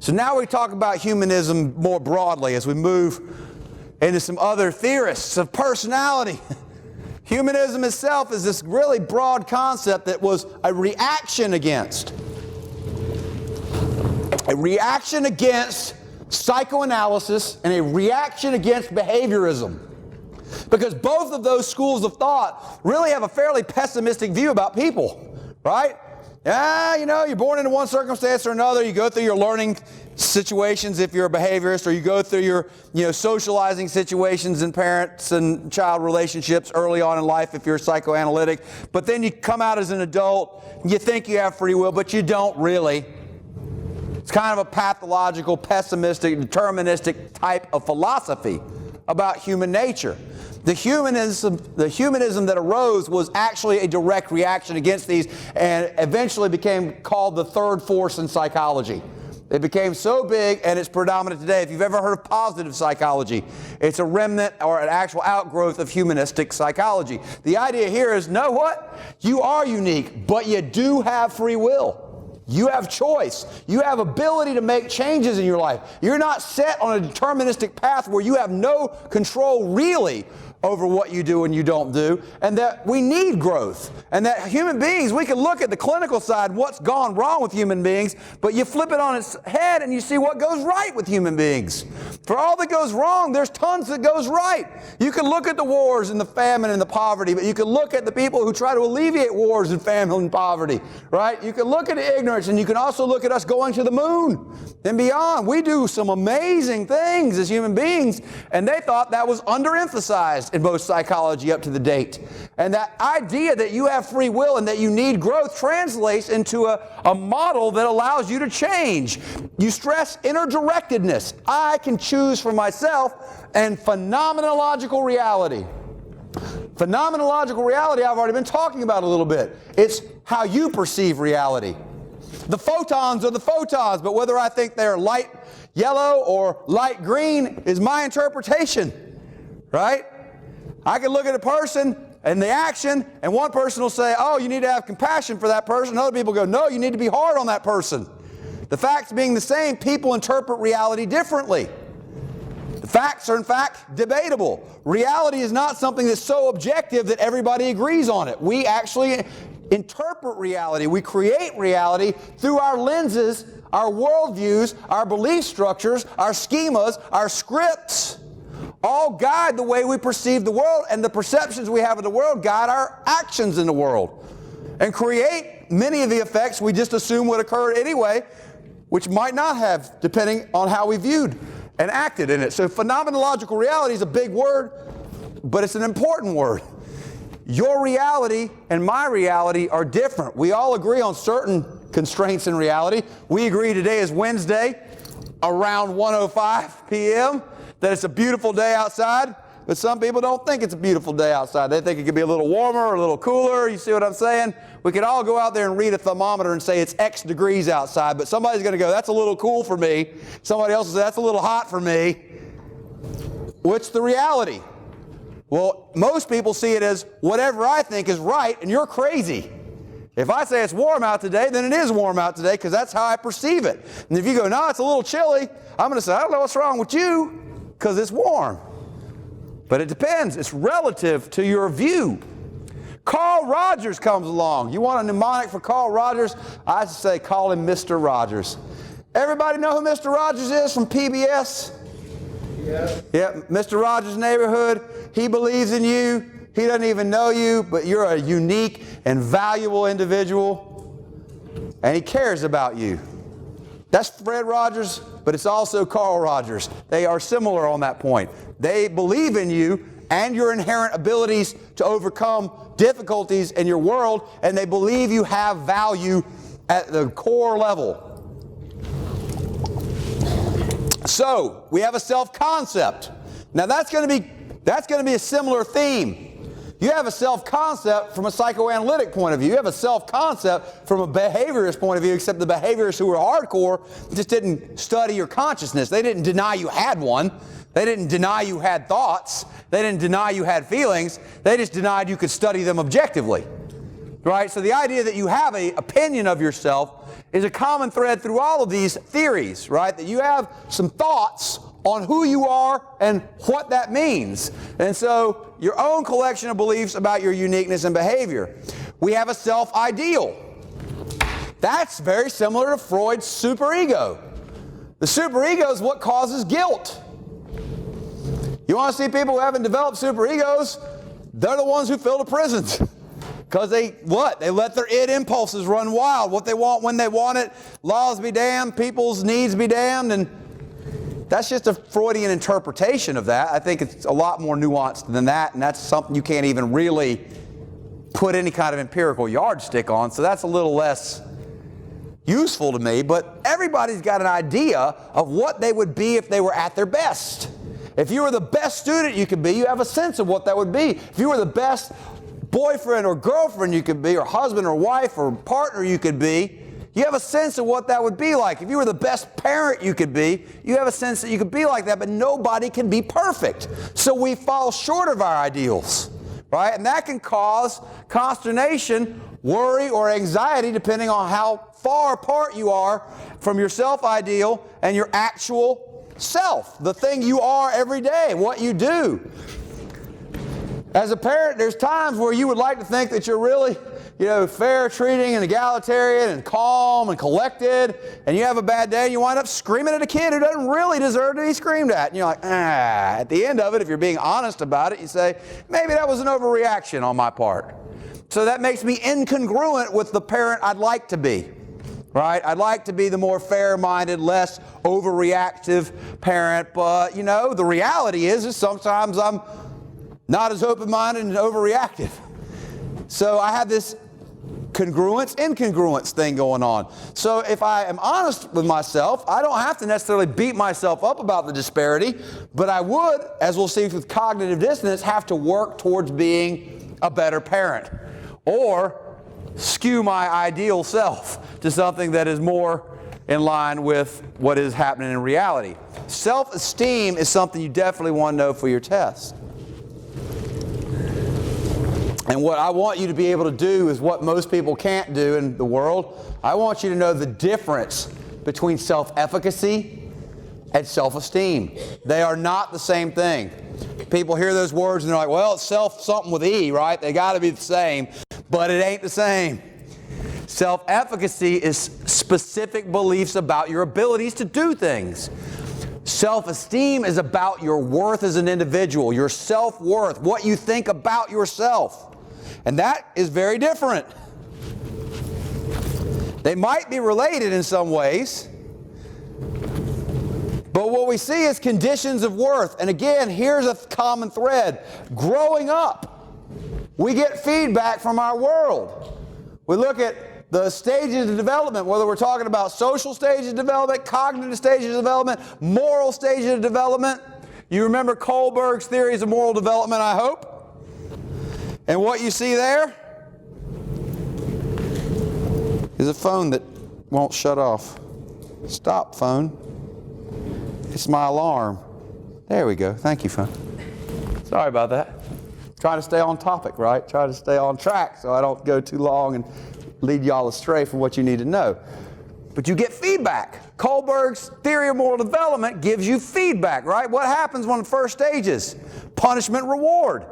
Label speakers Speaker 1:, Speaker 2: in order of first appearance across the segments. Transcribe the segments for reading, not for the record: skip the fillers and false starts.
Speaker 1: So now we talk about humanism more broadly as we move into some other theorists of personality. Humanism itself is this really broad concept that was a reaction against psychoanalysis and a reaction against behaviorism. Because both of those schools of thought really have a fairly pessimistic view about people, right? Yeah, you're born into one circumstance or another. You go through your learning situations if you're a behaviorist, or you go through your socializing situations in parents and child relationships early on in life if you're psychoanalytic. But then you come out as an adult, you think you have free will, but you don't really. It's kind of a pathological, pessimistic, deterministic type of philosophy about human nature. The humanism that arose was actually a direct reaction against these, and eventually became called the third force in psychology. It became so big, and it's predominant today. If you've ever heard of positive psychology, it's a remnant or an actual outgrowth of humanistic psychology. The idea here is, know what? You are unique, but you do have free will. You have choice. You have ability to make changes in your life. You're not set on a deterministic path where you have no control really over what you do and you don't do, and that we need growth. And that human beings, we can look at the clinical side, what's gone wrong with human beings, but you flip it on its head and you see what goes right with human beings. For all that goes wrong, there's tons that goes right. You can look at the wars and the famine and the poverty, but you can look at the people who try to alleviate wars and famine and poverty, right? You can look at the ignorance, and you can also look at us going to the moon and beyond. We do some amazing things as human beings, and they thought that was underemphasized in most psychology up to the date. And that idea that you have free will and that you need growth translates into a model that allows you to change. You stress inner directedness. I can choose for myself, and phenomenological reality. Phenomenological reality I've already been talking about a little bit. It's how you perceive reality. The photons are the photons, but whether I think they're light yellow or light green is my interpretation, right? I can look at a person and the action, and one person will say, oh, you need to have compassion for that person. Other people go, no, you need to be hard on that person. The facts being the same, people interpret reality differently. The facts are, in fact, debatable. Reality is not something that's so objective that everybody agrees on it. We actually interpret reality. We create reality through our lenses, our worldviews, our belief structures, our schemas, our scripts. All guide the way we perceive the world, and the perceptions we have of the world guide our actions in the world and create many of the effects we just assume would occur anyway, which might not have, depending on how we viewed and acted in it. So phenomenological reality is a big word, but it's an important word. Your reality and my reality are different. We all agree on certain constraints in reality. We agree today is Wednesday around 1:05 p.m. that it's a beautiful day outside, but some people don't think it's a beautiful day outside. They think it could be a little warmer or a little cooler. You see what I'm saying? We could all go out there and read a thermometer and say it's X degrees outside, but somebody's going to go, that's a little cool for me. Somebody else will say, that's a little hot for me. What's the reality? Well, most people see it as whatever I think is right, and you're crazy. If I say it's warm out today, then it is warm out today because that's how I perceive it. And if you go, no, it's a little chilly, I'm going to say, I don't know what's wrong with you because it's warm. But it depends. It's relative to your view. Carl Rogers comes along. You want a mnemonic for Carl Rogers? I say call him Mr. Rogers. Everybody know who Mr. Rogers is from PBS? Yeah, Mr. Rogers' Neighborhood. He believes in you. He doesn't even know you, but you're a unique and valuable individual, and he cares about you. That's Fred Rogers, but it's also Carl Rogers. They are similar on that point. They believe in you and your inherent abilities to overcome difficulties in your world, and they believe you have value at the core level. So, we have a self-concept. Now that's going to be a similar theme. You have a self-concept from a psychoanalytic point of view. You have a self-concept from a behaviorist point of view, except the behaviorists who were hardcore just didn't study your consciousness. They didn't deny you had one. They didn't deny you had thoughts. They didn't deny you had feelings. They just denied you could study them objectively. right? So the idea that you have an opinion of yourself is a common thread through all of these theories, right? That you have some thoughts on who you are and what that means. And so your own collection of beliefs about your uniqueness and behavior. We have a self-ideal. That's very similar to Freud's superego. The superego is what causes guilt. You want to see people who haven't developed superegos? They're the ones who fill the prisons. Because they let their id impulses run wild. What they want when they want it. Laws be damned, people's needs be damned. And that's just a Freudian interpretation of that. I think it's a lot more nuanced than that. And that's something you can't even really put any kind of empirical yardstick on. So that's a little less useful to me. But everybody's got an idea of what they would be if they were at their best. If you were the best student you could be, you have a sense of what that would be. If you were the best boyfriend or girlfriend you could be, or husband or wife or partner you could be, you have a sense of what that would be like. If you were the best parent you could be, you have a sense that you could be like that, but nobody can be perfect. So we fall short of our ideals, right? And that can cause consternation, worry, or anxiety depending on how far apart you are from your self-ideal and your actual self, the thing you are every day, what you do. As a parent, there's times where you would like to think that you're really, fair treating and egalitarian and calm and collected, and you have a bad day and you wind up screaming at a kid who doesn't really deserve to be screamed at. And you're like, At the end of it, if you're being honest about it, you say, maybe that was an overreaction on my part. So that makes me incongruent with the parent I'd like to be. Right? I'd like to be the more fair-minded, less overreactive parent, but, the reality is sometimes I'm not as open-minded and overreactive. So I have this congruence, incongruence thing going on. So if I am honest with myself, I don't have to necessarily beat myself up about the disparity, but I would, as we'll see with cognitive dissonance, have to work towards being a better parent. Or skew my ideal self to something that is more in line with what is happening in reality. Self-esteem is something you definitely want to know for your test. And what I want you to be able to do is what most people can't do in the world. I want you to know the difference between self-efficacy and self-esteem. They are not the same thing. People hear those words and they're like, well, it's self-something with E, right? They got to be the same. But it ain't the same. Self-efficacy is specific beliefs about your abilities to do things. Self-esteem is about your worth as an individual, your self-worth, what you think about yourself. And that is very different. They might be related in some ways, but what we see is conditions of worth. And again, here's a common thread. Growing up, we get feedback from our world. We look at the stages of development, whether we're talking about social stages of development, cognitive stages of development, moral stages of development. You remember Kohlberg's theories of moral development, I hope. And what you see there is a phone that won't shut off. Stop, phone. It's my alarm. There we go. Thank you, phone. Sorry about that. Trying to stay on topic, right? Try to stay on track so I don't go too long and lead y'all astray from what you need to know. But you get feedback. Kohlberg's theory of moral development gives you feedback, right? What happens on the first stages? Punishment, reward.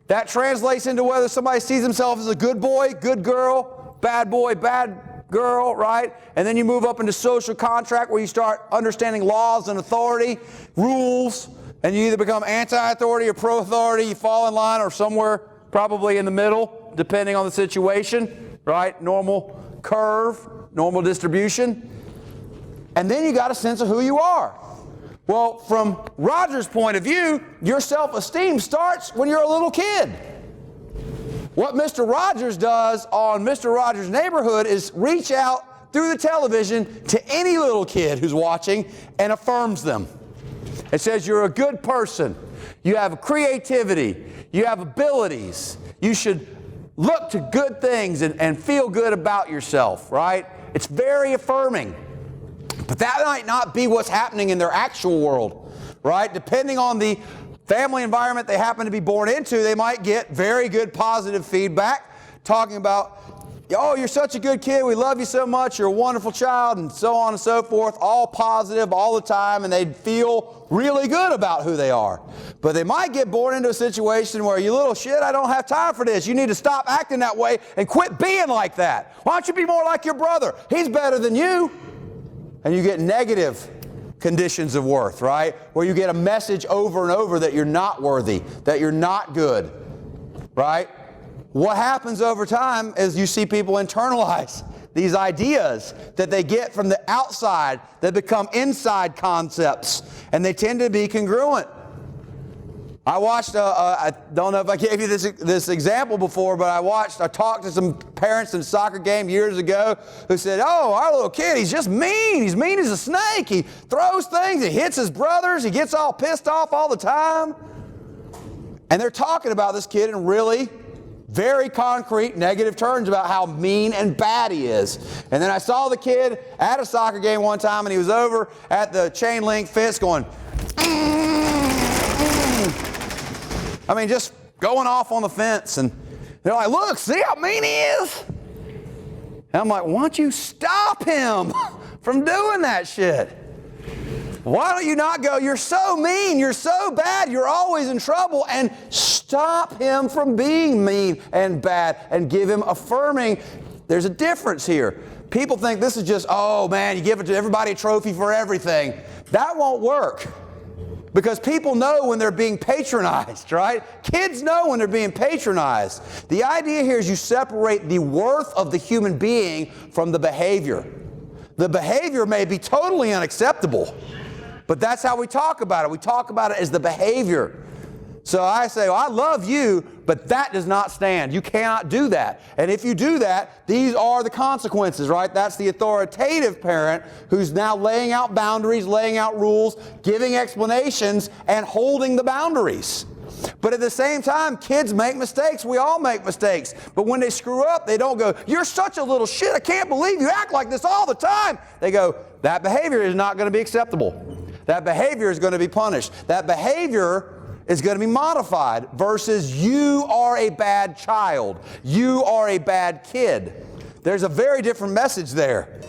Speaker 1: That translates into whether somebody sees himself as a good boy, good girl, bad boy, bad girl, right? And then you move up into social contract where you start understanding laws and authority, rules, and you either become anti-authority or pro-authority. You fall in line or somewhere probably in the middle, depending on the situation, right? Normal curve, normal distribution. And then you got a sense of who you are. Well, from Roger's point of view, your self-esteem starts when you're a little kid. What Mr. Rogers does on Mr. Rogers' Neighborhood is reach out through the television to any little kid who's watching and affirms them. It says you're a good person, you have creativity, you have abilities, you should look to good things and feel good about yourself, right? It's very affirming. But that might not be what's happening in their actual world, right? Depending on the family environment they happen to be born into, they might get very good positive feedback talking about, oh, you're such a good kid, we love you so much, you're a wonderful child, and so on and so forth, all positive all the time, and they feel really good about who they are. But they might get born into a situation where, you little shit, I don't have time for this. You need to stop acting that way and quit being like that. Why don't you be more like your brother? He's better than you. And you get negative conditions of worth, right? Where you get a message over and over that you're not worthy, that you're not good, right? What happens over time is you see people internalize these ideas that they get from the outside that become inside concepts, and they tend to be congruent. I watched, I don't know if I gave you this example before, but I talked to some parents in a soccer game years ago who said, oh, our little kid, he's just mean. He's mean as a snake. He throws things, he hits his brothers, he gets all pissed off all the time. And they're talking about this kid in really very concrete negative terms about how mean and bad he is. And then I saw the kid at a soccer game one time, and he was over at the chain link fence going, I mean, just going off on the fence. And they're like, look, see how mean he is? And I'm like, why don't you stop him from doing that shit? Why don't you not go, you're so mean, you're so bad, you're always in trouble, and stop him from being mean and bad and give him affirming. There's a difference here. People think this is just, oh man, you give it to everybody a trophy for everything. That won't work. Because people know when they're being patronized, right? Kids know when they're being patronized. The idea here is you separate the worth of the human being from the behavior. The behavior may be totally unacceptable, but that's how we talk about it. We talk about it as the behavior. So I say, well, I love you, but that does not stand. You cannot do that. And if you do that, these are the consequences, right? That's the authoritative parent who's now laying out boundaries, laying out rules, giving explanations, and holding the boundaries. But at the same time, kids make mistakes. We all make mistakes. But when they screw up, they don't go, you're such a little shit. I can't believe you act like this all the time. They go, that behavior is not going to be acceptable. That behavior is going to be punished. That behavior is going to be modified versus you are a bad child. You are a bad kid. There's a very different message there,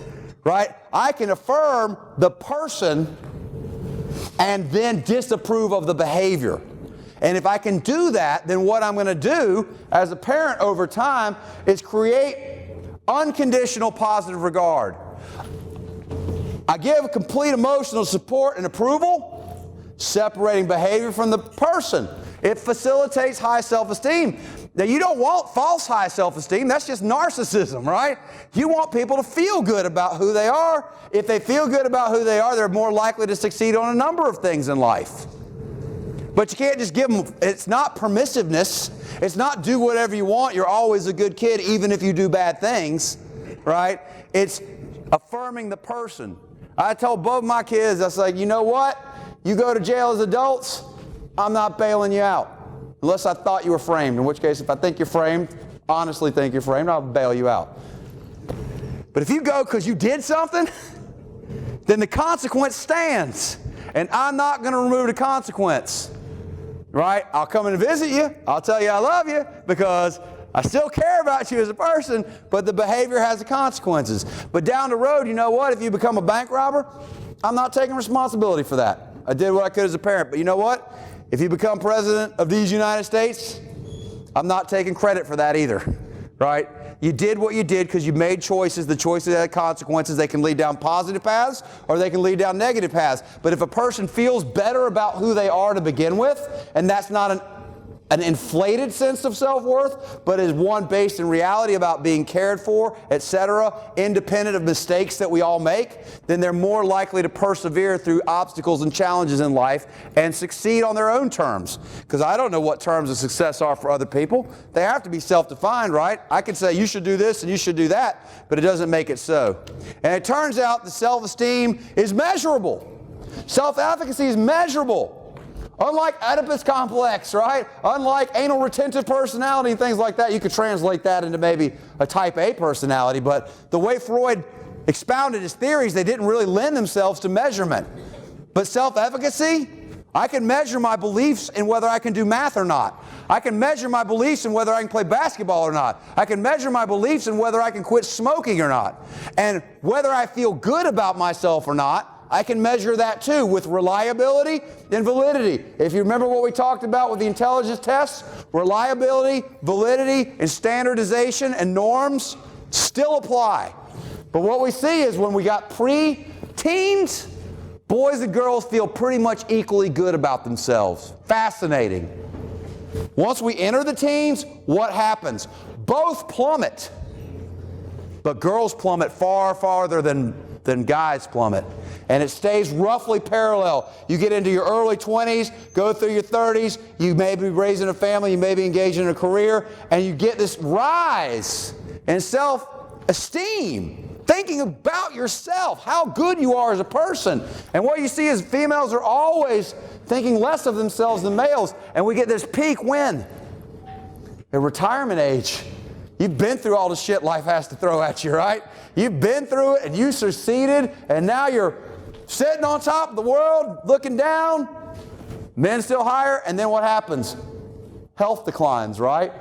Speaker 1: right? I can affirm the person and then disapprove of the behavior. And if I can do that, then what I'm going to do as a parent over time is create unconditional positive regard. I give complete emotional support and approval, separating behavior from the person. It facilitates high self-esteem. Now, you don't want false high self-esteem. That's just narcissism, right? You want people to feel good about who they are. If they feel good about who they are, they're more likely to succeed on a number of things in life. But you can't just give them, it's not permissiveness. It's not do whatever you want. You're always a good kid even if you do bad things, right? It's affirming the person. I told both my kids, I was like, you know what? You go to jail as adults, I'm not bailing you out. Unless I thought you were framed, in which case if I think you're framed, honestly think you're framed, I'll bail you out. But if you go because you did something, then the consequence stands. And I'm not going to remove the consequence. Right? I'll come and visit you. I'll tell you I love you because I still care about you as a person, but the behavior has the consequences. But down the road, you know what? If you become a bank robber, I'm not taking responsibility for that. I did what I could as a parent. But you know what? If you become president of these United States, I'm not taking credit for that either. Right? You did what you did because you made choices. The choices had consequences. They can lead down positive paths or they can lead down negative paths. But if a person feels better about who they are to begin with, and that's not an inflated sense of self-worth, but is one based in reality about being cared for, etc., independent of mistakes that we all make, then they're more likely to persevere through obstacles and challenges in life and succeed on their own terms. Because I don't know what terms of success are for other people. They have to be self-defined, right? I can say you should do this and you should do that, but it doesn't make it so. And it turns out the self-esteem is measurable. Self-efficacy is measurable. Unlike Oedipus complex, right? Unlike anal retentive personality and things like that, you could translate that into maybe a type A personality, but the way Freud expounded his theories, they didn't really lend themselves to measurement. But self-efficacy, I can measure my beliefs in whether I can do math or not. I can measure my beliefs in whether I can play basketball or not. I can measure my beliefs in whether I can quit smoking or not. And whether I feel good about myself or not, I can measure that too with reliability and validity. If you remember what we talked about with the intelligence tests, reliability, validity, and standardization and norms still apply. But what we see is when we got pre-teens, boys and girls feel pretty much equally good about themselves. Fascinating. Once we enter the teens, what happens? Both plummet. But girls plummet far farther than guys plummet. And it stays roughly parallel. You get into your early 20s, go through your 30s, you may be raising a family, you may be engaged in a career, and you get this rise in self-esteem. Thinking about yourself, how good you are as a person. And what you see is females are always thinking less of themselves than males. And we get this peak when? At retirement age. You've been through all the shit life has to throw at you, right? You've been through it and you succeeded and now you're sitting on top of the world looking down. Men still higher, and then what happens? Health declines, right?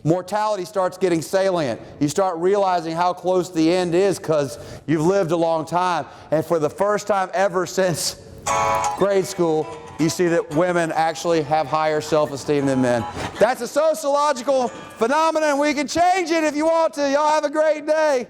Speaker 1: Mortality starts getting salient. You start realizing how close the end is because you've lived a long time. And for the first time ever since grade school, you see that women actually have higher self-esteem than men. That's a sociological phenomenon. We can change it if you want to. Y'all have a great day.